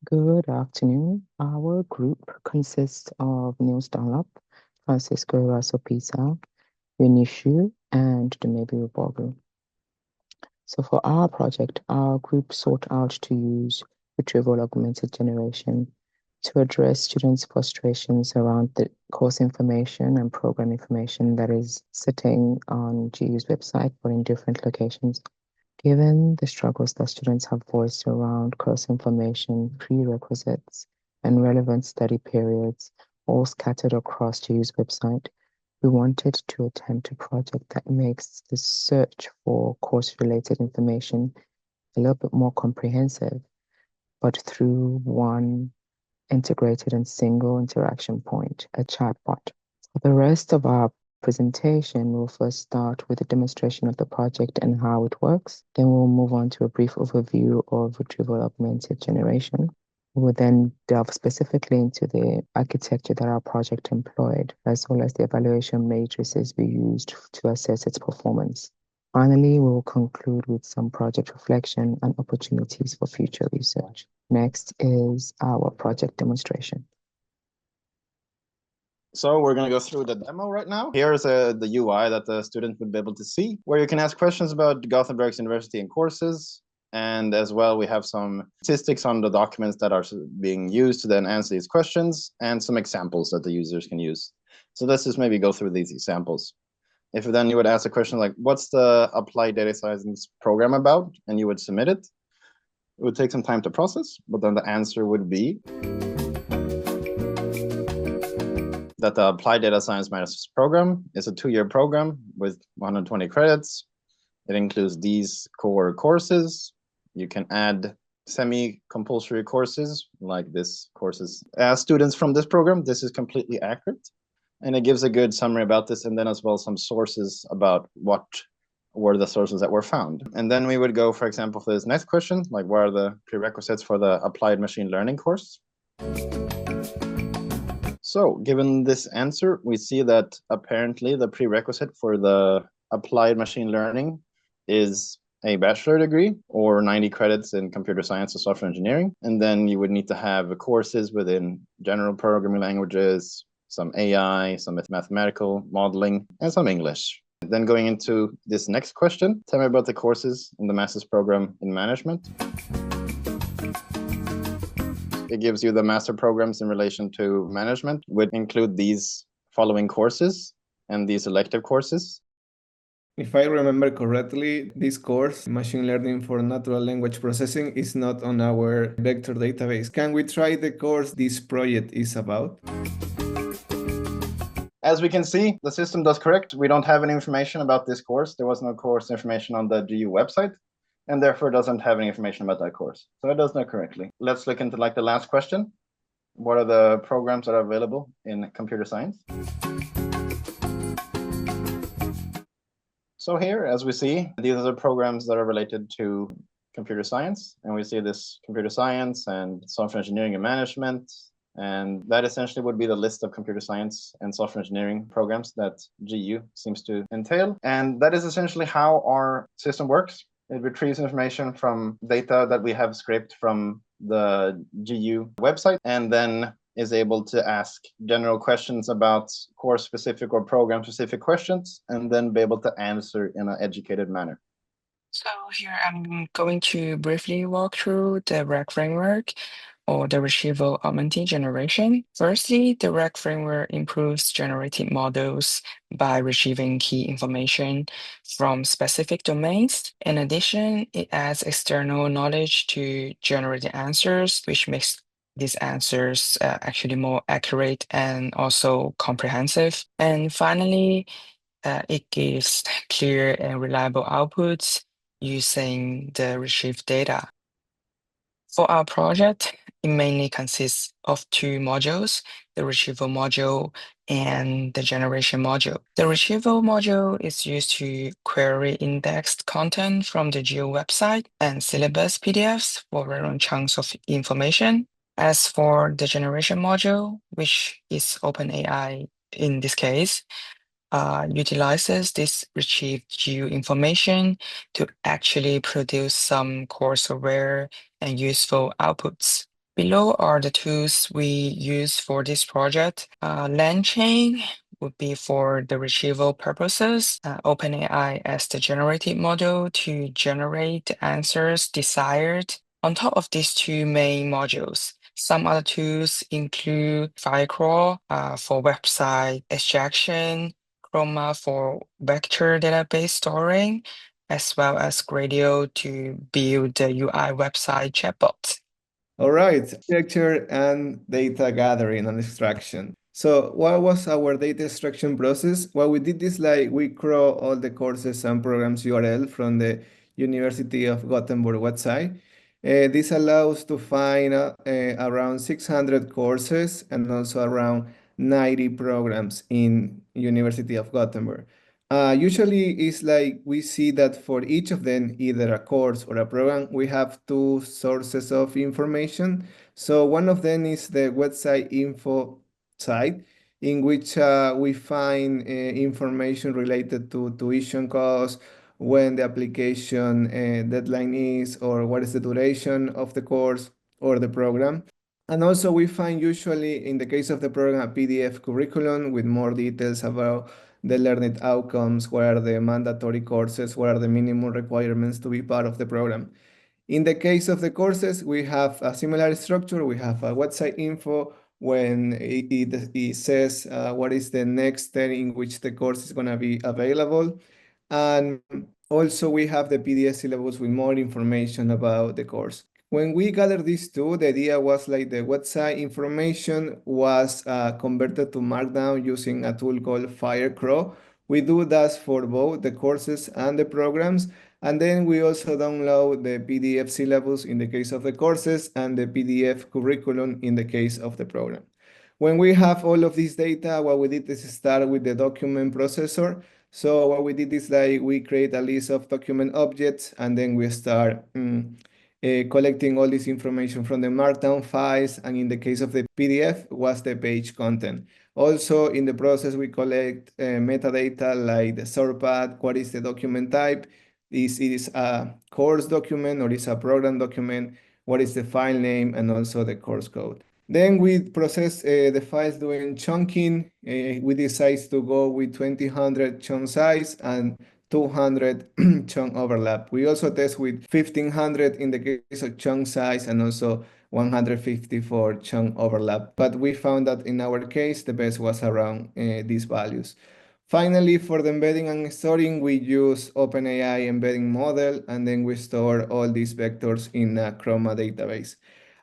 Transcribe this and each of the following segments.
Good afternoon. Our group consists of Nils Dunlop, Francisco Erazo, Yunyi, and Dumebi Ubogu. So for our project, our group sought out to use retrieval augmented generation to address students' frustrations around the course information and program information that is sitting on GU's website but in different locations. Given the struggles that students have voiced around course information, prerequisites, and relevant study periods, all scattered across GU's website, we wanted to attempt a project that makes the search for course-related information a little bit more comprehensive, but through one integrated and single interaction point, a chatbot. For the rest of our presentation, we'll first start with a demonstration of the project and how it works. Then we'll move on to a brief overview of retrieval augmented generation. We'll then delve specifically into the architecture that our project employed, as well as the evaluation matrices we used to assess its performance. Finally, we will conclude with some project reflection and opportunities for future research. Next is our project demonstration. So we're going to go through the demo right now. Here's the UI that the student would be able to see, where you can ask questions about Gothenburg University and courses. And as well, we have some statistics on the documents that are being used to then answer these questions and some examples that the users can use. So let's just maybe go through these examples. If then you would ask a question like, what's the applied data science program about? And you would submit it. It would take some time to process, but then the answer would be that the Applied Data Science Master's program is a 2-year program with 120 credits. It includes these core courses. You can add semi-compulsory courses like this courses. As students from this program, this is completely accurate. And it gives a good summary about this, and then as well some sources about what were the sources that were found. And then we would go, for example, for this next question, like what are the prerequisites for the Applied Machine Learning course? So given this answer, we see that apparently the prerequisite for the Applied Machine Learning is a bachelor degree or 90 credits in computer science or software engineering. And then you would need to have courses within general programming languages, some AI, some mathematical modeling, and some English. Then going into this next question, tell me about the courses in the master's program in management. It gives you the master programs in relation to management, would include these following courses and these elective courses. If I remember correctly, this course, Machine Learning for Natural Language Processing, is not on our vector database. Can we try the course this project is about? As we can see, the system does correct. We don't have any information about this course. There was no course information on the GU website, and therefore doesn't have any information about that course. So it does know correctly. Let's look into like the last question. What are the programs that are available in computer science? So here, as we see, these are the programs that are related to computer science. And we see this computer science and software engineering and management. And that essentially would be the list of computer science and software engineering programs that GU seems to entail. And that is essentially how our system works. It retrieves information from data that we have scraped from the GU website, and then is able to ask general questions about course-specific or program-specific questions, and then be able to answer in an educated manner. So here I'm going to briefly walk through the RAG framework or the retrieval augmented generation. Firstly, the RAG framework improves generated models by retrieving key information from specific domains. In addition, it adds external knowledge to generate the answers, which makes these answers actually more accurate and also comprehensive. And finally, it gives clear and reliable outputs using the retrieved data. For our project, it mainly consists of 2 modules, the retrieval module and the generation module. The retrieval module is used to query indexed content from the GEO website and syllabus PDFs for relevant chunks of information. As for the generation module, which is OpenAI in this case, utilizes this retrieved GEO information to actually produce some course-aware and useful outputs. Below are the tools we use for this project. LangChain would be for the retrieval purposes. OpenAI as the generative model to generate the answers desired. On top of these two main modules, some other tools include Firecrawl for website extraction, Chroma for vector database storing, as well as Gradio to build the UI website chatbot. All right, architecture and data gathering and extraction. So what was our data extraction process? What we did is like we crawl all the courses and programs URL from the University of Gothenburg website. This allows to find around 600 courses and also around 90 programs in University of Gothenburg. Usually it's like we see that for each of them, either a course or a program, we have two sources of information. So one of them is the website info site, in which we find information related to tuition costs, when the application deadline is, or what is the duration of the course or the program. And also we find usually in the case of the program a PDF curriculum with more details about the learned outcomes, what are the mandatory courses, what are the minimum requirements to be part of the program. In the case of the courses, we have a similar structure. We have a website info when it says what is the next step in which the course is going to be available. And also we have the PDF syllabus with more information about the course. When we gathered these two, the idea was like the website information was converted to Markdown using a tool called Firecrawl. We do that for both the courses and the programs. And then we also download the PDF syllabus in the case of the courses and the PDF curriculum in the case of the program. When we have all of this data, what we did is start with the document processor. So what we did is like we create a list of document objects and then we start collecting all this information from the Markdown files, and in the case of the PDF was the page content. Also in the process we collect metadata like the source path, what is the document type, is it is a course document or is a program document, what is the file name, and also the course code. Then we process the files doing chunking. We decide to go with 2000 chunk size and 200 chunk overlap. We also test with 1500 in the case of chunk size and also 154 chunk overlap. But we found that in our case, the best was around these values. Finally, for the embedding and storing, we use OpenAI embedding model, and then we store all these vectors in a Chroma database.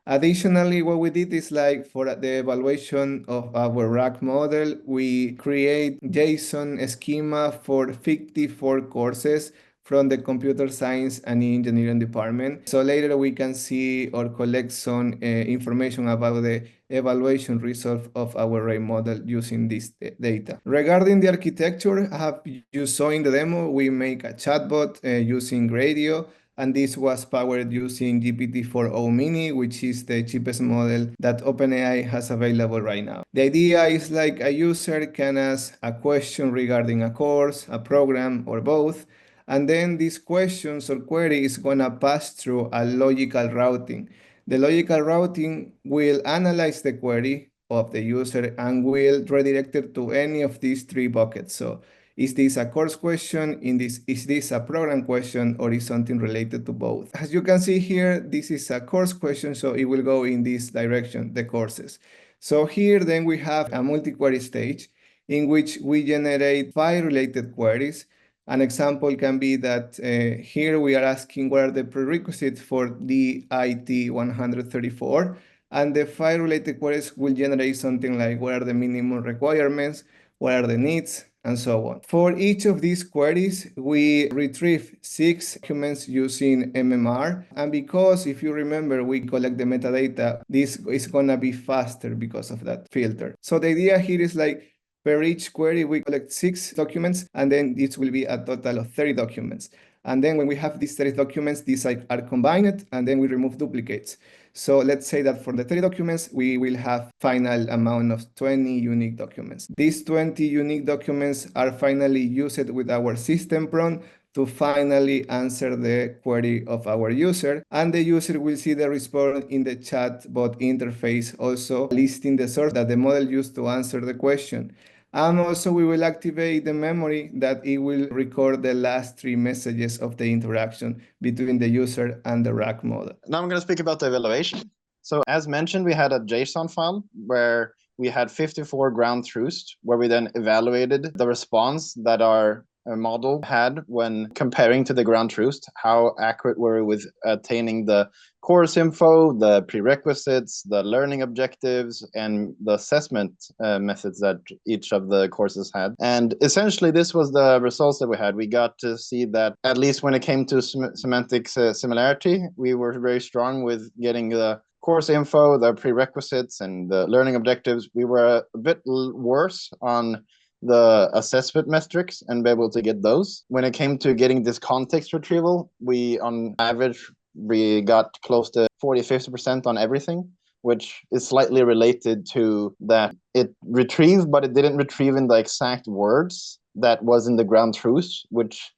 Additionally, what we did is like for the evaluation of our RAG model, we create JSON schema for 54 courses from the computer science and engineering department. So later we can see or collect some information about the evaluation result of our array model using this data. Regarding the architecture, as you saw in the demo, we make a chatbot using Gradio, and this was powered using GPT-4o Mini, which is the cheapest model that OpenAI has available right now. The idea is like a user can ask a question regarding a course, a program, or both, and then these questions or query is going to pass through a logical routing. The logical routing will analyze the query of the user and will redirect it to any of these three buckets. So is this a course question? Is this a program question, or is something related to both? As you can see here, this is a course question, so it will go in this direction, the courses. So here then we have a multi-query stage in which we generate 5 related queries. An example can be that here we are asking what are the prerequisites for the IT 134, and the 5 related queries will generate something like what are the minimum requirements, what are the needs, and so on. For each of these queries, we retrieve 6 documents using MMR. And because if you remember, we collect the metadata, this is gonna be faster because of that filter. So the idea here is like per each query, we collect 6 documents, and then this will be a total of 30 documents. And then when we have these 30 documents, these are combined, and then we remove duplicates. So let's say that for the 30 documents, we will have final amount of 20 unique documents. These 20 unique documents are finally used with our system prompt to finally answer the query of our user. And the user will see the response in the chatbot interface, also listing the source that the model used to answer the question. And also we will activate the memory that it will record the last 3 messages of the interaction between the user and the RAG model. Now I'm going to speak about the evaluation. So as mentioned, we had a JSON file where we had 54 ground truths, where we then evaluated the response that our model had when comparing to the ground truths. How accurate were we with attaining the course info, the prerequisites, the learning objectives, and the assessment methods that each of the courses had. And essentially, this was the results that we had. We got to see that, at least when it came to semantic similarity, we were very strong with getting the course info, the prerequisites, and the learning objectives. We were a bit worse on the assessment metrics and be able to get those. When it came to getting this context retrieval, we on average, we got close to 40-50% on everything, which is slightly related to that it retrieved, but it didn't retrieve in the exact words that was in the ground truths, which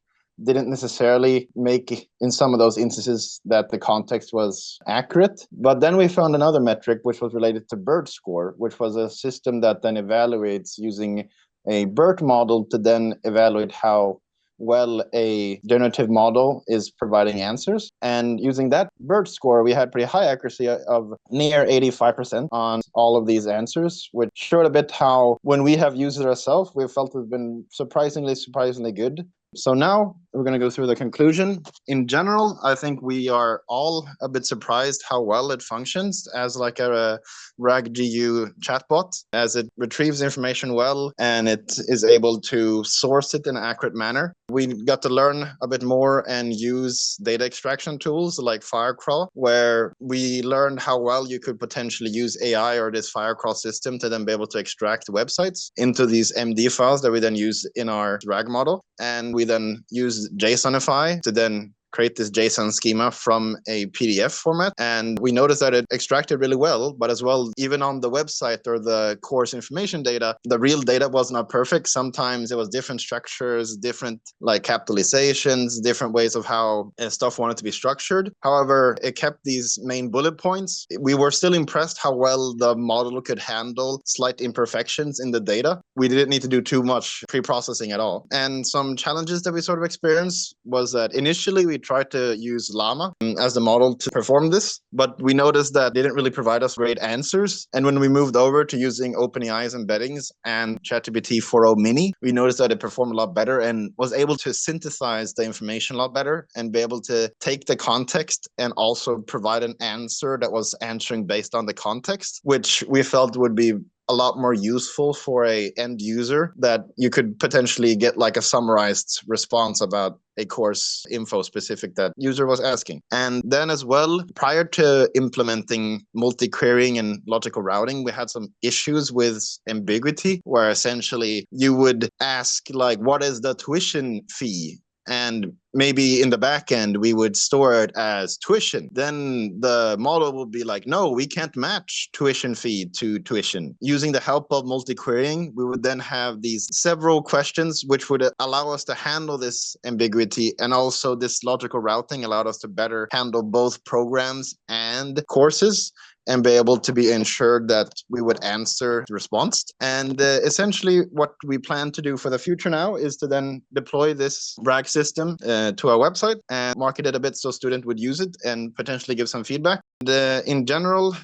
didn't necessarily make, in some of those instances, that the context was accurate. But then we found another metric, which was related to BERT score, which was a system that then evaluates using a BERT model to then evaluate how well a generative model is providing answers. And using that BERT score, we had pretty high accuracy of near 85% on all of these answers, which showed a bit how, when we have used it ourselves, we felt it's been surprisingly good. So now we're going to go through the conclusion. In general, I think we are all a bit surprised how well it functions as like a RAG-GU chatbot, as it retrieves information well and it is able to source it in an accurate manner. We got to learn a bit more and use data extraction tools like Firecrawl, where we learned how well you could potentially use AI or this Firecrawl system to then be able to extract websites into these MD files that we then use in our RAG model. And we then use JSONify to then create this JSON schema from a PDF format. And we noticed that it extracted really well, but as well, even on the website or the course information data, the real data was not perfect. Sometimes it was different structures, different like capitalizations, different ways of how stuff wanted to be structured. However, it kept these main bullet points. We were still impressed how well the model could handle slight imperfections in the data. We didn't need to do too much pre-processing at all. And some challenges that we sort of experienced was that initially we tried to use Llama as the model to perform this, but we noticed that they didn't really provide us great answers. And when we moved over to using OpenAI's embeddings and ChatGPT 4o Mini, we noticed that it performed a lot better and was able to synthesize the information a lot better and be able to take the context and also provide an answer that was answering based on the context, which we felt would be a lot more useful for a end user, that you could potentially get like a summarized response about a course info specific that user was asking. And then as well, prior to implementing multi-querying and logical routing, we had some issues with ambiguity, where essentially you would ask like, what is the tuition fee? And maybe in the back end, we would store it as tuition. Then the model will be like, no, we can't match tuition fee to tuition. Using the help of multi-querying, we would then have these several questions, which would allow us to handle this ambiguity. And also this logical routing allowed us to better handle both programs and courses, and be able to be ensured that we would answer the response. And essentially what we plan to do for the future now is to then deploy this RAG system to our website and market it a bit so students would use it and potentially give some feedback. And, in general,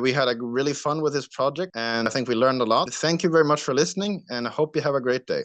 we had a really fun with this project, and I think we learned a lot. Thank you very much for listening, and I hope you have a great day.